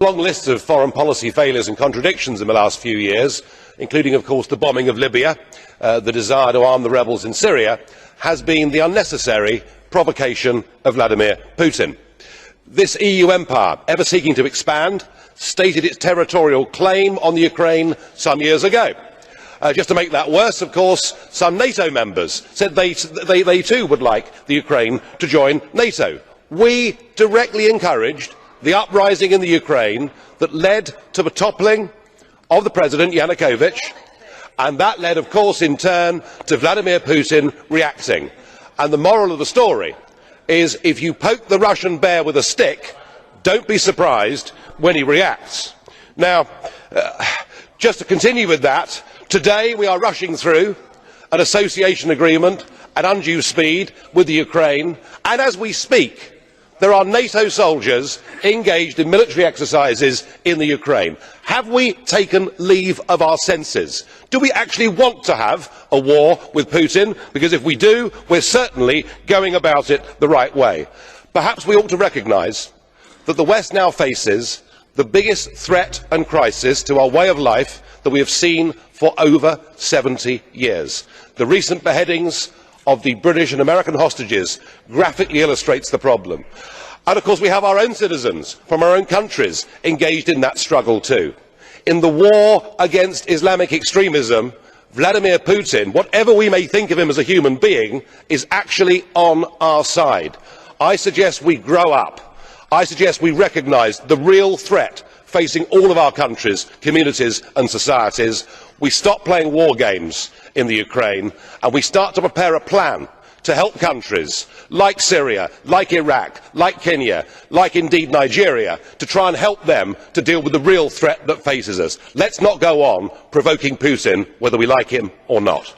Long list of foreign policy failures and contradictions in the last few years, including, of course, the bombing of Libya, the desire to arm the rebels in Syria, has been the unnecessary provocation of Vladimir Putin. This EU empire, ever seeking to expand, stated its territorial claim on the Ukraine some years ago. Just to make that worse, of course, some NATO members said they too would like the Ukraine to join NATO. We directly encouraged the uprising in the Ukraine that led to the toppling of the President Yanukovych, and that led, of course, in turn to Vladimir Putin reacting. And the moral of the story is, if you poke the Russian bear with a stick, don't be surprised when he reacts. Now, just to continue with that, today we are rushing through an association agreement at undue speed with the Ukraine, and as we speak, there are NATO soldiers engaged in military exercises in the Ukraine. Have we taken leave of our senses? Do we actually want to have a war with Putin? Because if we do, we're certainly going about it the right way. Perhaps we ought to recognise that the West now faces the biggest threat and crisis to our way of life that we have seen for over 70 years. The recent beheadings of the British and American hostages graphically illustrates the problem. And of course we have our own citizens from our own countries engaged in that struggle too. In the war against Islamic extremism, Vladimir Putin, whatever we may think of him as a human being, is actually on our side. I suggest we grow up. I suggest we recognise the real threat facing all of our countries, communities and societies. We stop playing war games in the Ukraine and we start to prepare a plan to help countries like Syria, like Iraq, like Kenya, like indeed Nigeria, to try and help them to deal with the real threat that faces us. Let's not go on provoking Putin, whether we like him or not.